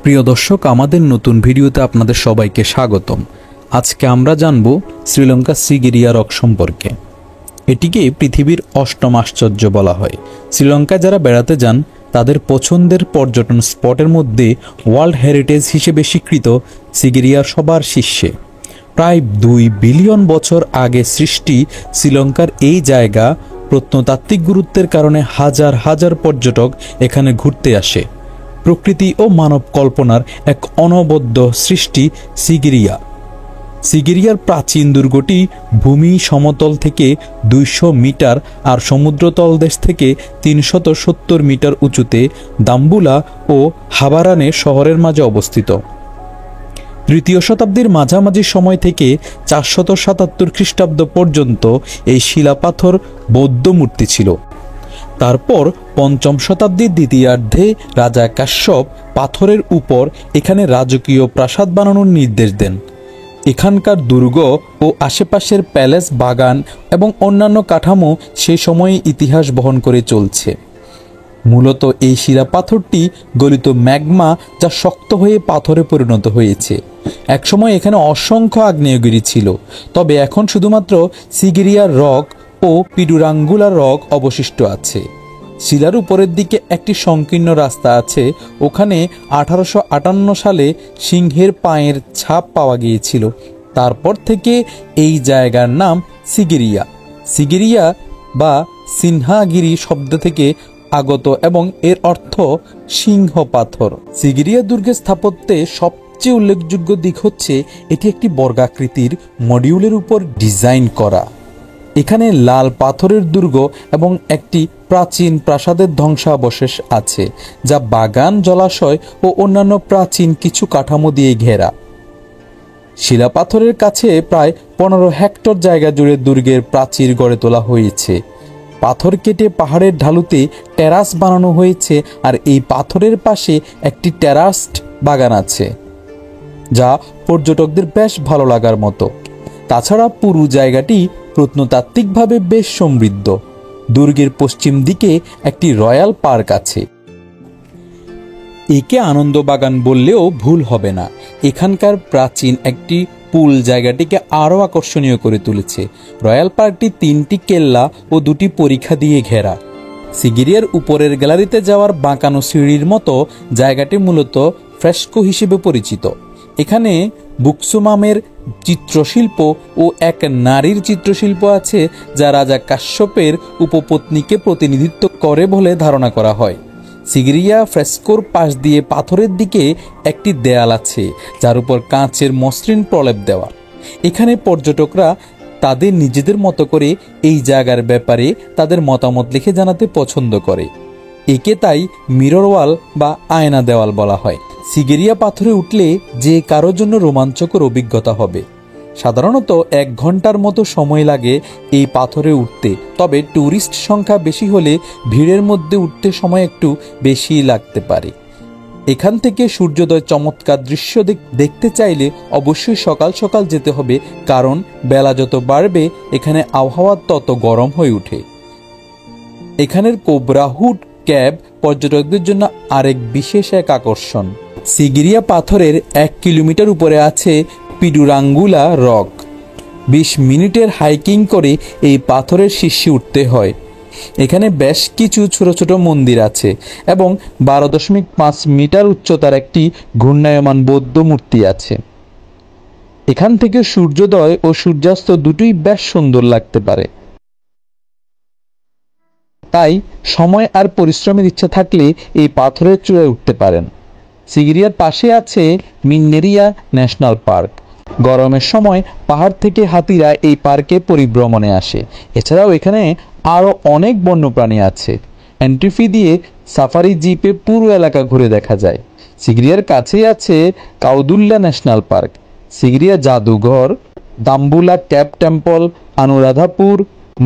প্রিয় দর্শক, আমাদের নতুন ভিডিওতে আপনাদের সবাইকে স্বাগতম। আজকে আমরা জানব শ্রীলঙ্কা সিগিরিয়া রক সম্পর্কে। এটিকে পৃথিবীর অষ্টম আশ্চর্য বলা হয়। শ্রীলঙ্কায় যারা বেড়াতে যান তাদের পছন্দের পর্যটন স্পটের মধ্যে ওয়ার্ল্ড হেরিটেজ হিসেবে স্বীকৃত সিগিরিয়া সবার শীর্ষে। প্রায় 2 বিলিয়ন বছর আগে সৃষ্টি শ্রীলঙ্কার এই জায়গা প্রত্নতাত্ত্বিক গুরুত্বের কারণে হাজার হাজার পর্যটক এখানে ঘুরতে আসে। প্রকৃতি ও মানব কল্পনার এক অনবদ্য সৃষ্টি সিগিরিয়া। সিগিরিয়ার প্রাচীন দুর্গটি ভূমি সমতল থেকে 200 মিটার আর সমুদ্রতল দেশ থেকে 370 মিটার উঁচুতে দাম্বুলা ও হাবারানে শহরের মাঝে অবস্থিত। 3য় শতাব্দীর মাঝামাঝি সময় থেকে 477 খ্রিস্টাব্দ পর্যন্ত এই শিলাপাথর বৌদ্ধ মূর্তি ছিল। তারপর 5ম শতাব্দীর দ্বিতীয়ার্ধে রাজা কাশ্যপ পাথরের উপর এখানে রাজকীয় প্রাসাদ বানানোর নির্দেশ দেন। এখানকার দুর্গ ও আশেপাশের প্যালেস, বাগান এবং অন্যান্য কাঠামো সেই সময়ে ইতিহাস বহন করে চলছে। মূলত এই শিলাপাথরটি গলিত ম্যাগমা, যা শক্ত হয়ে পাথরে পরিণত হয়েছে। একসময় এখানে অসংখ্য আগ্নেয়গিরি ছিল, তবে এখন শুধুমাত্র সিগিরিয়ার রক ও পিডুরাঙ্গুলা রক অবশিষ্ট আছে। শিলার উপরের দিকে একটি সংকীর্ণ রাস্তা আছে। ওখানে 1858 সালে সিংহের পায়ের ছাপ পাওয়া গিয়েছিল। তারপর থেকে এই জায়গার নাম সিগিরিয়া। সিগিরিয়া বা সিনহাগিরি শব্দ থেকে আগত এবং এর অর্থ সিংহ পাথর। সিগিরিয়া দুর্গের স্থাপত্যে সবচেয়ে উল্লেখযোগ্য দিক হচ্ছে এটি একটি বর্গাকৃতির মডিউলের উপর ডিজাইন করা। এখানে লাল পাথরের দুর্গ এবং একটি প্রাচীন প্রাসাদের ধ্বংসাবশেষ আছে, যা বাগান, জলাশয় ও অন্যান্য প্রাচীন কিছু কাঠামো দিয়ে ঘেরা। শিলাপাথরের কাছে প্রায় 15 হেক্টর জায়গা জুড়ে দুর্গের প্রাচীর গড়ে তোলা হয়েছে। পাথর কেটে পাহাড়ের ঢালুতে টেরাস বানানো হয়েছে, আর এই পাথরের পাশে একটি টেরাসড বাগান আছে, যা পর্যটকদের বেশ ভালো লাগার মতো। তাছাড়া পুরো জায়গাটি প্রত্নতাত্ত্বিকভাবে বেশ সমৃদ্ধ। দুর্গের পশ্চিম দিকে একটি রয়্যাল পার্ক আছে। একে আনন্দ বাগান বললেও ভুল হবে না। এখানকার প্রাচীন একটি পুল জায়গাটিকে আরও আকর্ষণীয় করে তুলেছে। রয়্যাল পার্কটি 3টি কেল্লা ও 2টি পরিখা দিয়ে ঘেরা। সিগিরিয়ার উপরের গ্যালারিতে যাওয়ার বাঁকানো সিঁড়ির মতো জায়গাটি মূলত ফ্রেস্কো হিসেবে পরিচিত। এখানে বুকসুমামের চিত্রশিল্প ও এক নারীর চিত্রশিল্প আছে, যা রাজা কাশ্যপের উপপত্নীকে প্রতিনিধিত্ব করে বলে ধারণা করা হয়। সিগিরিয়া ফ্রেস্কোর পাশ দিয়ে পাথরের দিকে একটি দেয়াল আছে, যার উপর কাঁচের মসৃণ প্রলেপ দেওয়া। এখানে পর্যটকরা তাদের নিজেদের মতো করে এই জায়গার ব্যাপারে তাদের মতামত লিখে জানাতে পছন্দ করে। একে তাই মিরর ওয়াল বা আয়না দেওয়াল বলা হয়। সিগিরিয়া পাথরে উঠলে যে কারোর জন্য রোমাঞ্চকর অভিজ্ঞতা হবে। সাধারণত 1 ঘন্টার মতো সময় লাগে এই পাথরে উঠতে, তবে ট্যুরিস্ট সংখ্যা বেশি হলে ভিড়ের মধ্যে উঠতে সময় একটু বেশি লাগতে পারে। এখান থেকে সূর্যোদয় চমৎকার দৃশ্য দেখতে চাইলে অবশ্যই সকাল সকাল যেতে হবে, কারণ বেলা যত বাড়বে এখানে আবহাওয়া তত গরম হয়ে ওঠে। এখানের কোবরা হুড ক্যাব পর্যটকদের জন্য আরেক বিশেষ এক আকর্ষণ। সিগিরিয়া পাথরের 1 কিলোমিটার উপরে আছে পিডুরাঙ্গুলা রক। 20 মিনিটের হাইকিং করে এই পাথরের শীর্ষে উঠতে হয়। এখানে বেশ কিছু ছোট ছোট মন্দির আছে এবং 12.5 মিটার উচ্চতার একটি ঘূর্ণায়মান বৌদ্ধ মূর্তি আছে। এখান থেকে সূর্যোদয় ও সূর্যাস্ত দুটোই বেশ সুন্দর লাগতে পারে। তাই সময় আর পরিশ্রমের ইচ্ছা থাকলে এই পাথরের চূড়ায় উঠতে পারেন। সিগিরিয়ার পাশে আছে মিন্নেরিয়া ন্যাশনাল পার্ক। গরমের সময় পাহাড় থেকে হাতিরা এই পার্কে পরিভ্রমণে আসে। এছাড়াও এখানে আরও অনেক বন্যপ্রাণী আছে। এন্ট্রি ফি দিয়ে সাফারি জিপে পুরো এলাকা ঘুরে দেখা যায়। সিগিরিয়ার কাছেই আছে কাউদুল্লা ন্যাশনাল পার্ক, সিগিরিয়া জাদুঘর, দাম্বুলা ক্যাপ টেম্পল, আনুরাধাপুর,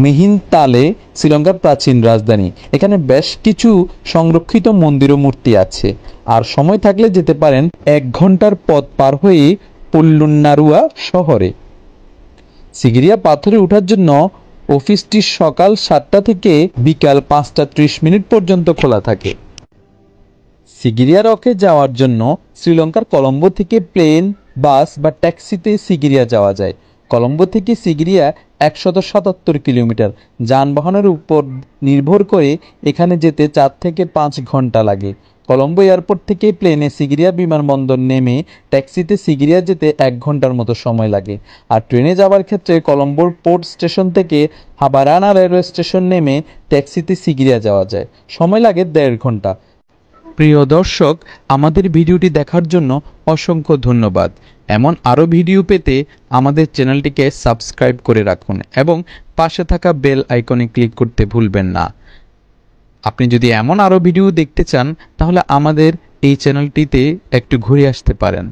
মিহিনতালে শ্রীলঙ্কার প্রাচীন রাজধানী। এখানে বেশ কিছু সংরক্ষিত মন্দির ও মূর্তি আছে। আর সময় থাকলে যেতে পারেন 1 ঘন্টার পথ পার হয়ে পল্লুন্নারুয়া শহরে। সিগিরিয়া পাথরে ওঠার জন্য অফিসটি সকাল 7টা থেকে বিকাল 5টা 30 মিনিট পর্যন্ত খোলা থাকে। সিগিরিয়া রকে যাওয়ার জন্য শ্রীলঙ্কার কলম্বো থেকে প্লেন, বাস বা ট্যাক্সিতে সিগিরিয়া যাওয়া যায়। কলম্বো থেকে সিগিরিয়া 177 কিলোমিটার। যানবাহনের উপর নির্ভর করে এখানে যেতে 4 থেকে 5 ঘন্টা লাগে। কলম্বো এয়ারপোর্ট থেকে প্লেনে সিগিরিয়া বিমানবন্দর নেমে ট্যাক্সিতে সিগিরিয়া যেতে 1 ঘন্টার মতো সময় লাগে। আর ট্রেনে যাওয়ার ক্ষেত্রে কলম্বোর পোর্ট স্টেশন থেকে হাবারানা রেলওয়ে স্টেশন নেমে ট্যাক্সিতে সিগিরিয়া যাওয়া যায়, সময় লাগে 1.5 ঘন্টা। প্রিয় দর্শক, আমাদের ভিডিওটি দেখার জন্য অসংখ্য ধন্যবাদ। এমন আরও ভিডিও পেতে আমাদের চ্যানেলটিকে সাবস্ক্রাইব করে রাখুন এবং পাশে থাকা বেল আইকনে ক্লিক করতে ভুলবেন না। আপনি যদি এমন আরও ভিডিও দেখতে চান তাহলে আমাদের এই চ্যানেলটিতে একটু ঘুরে আসতে পারেন।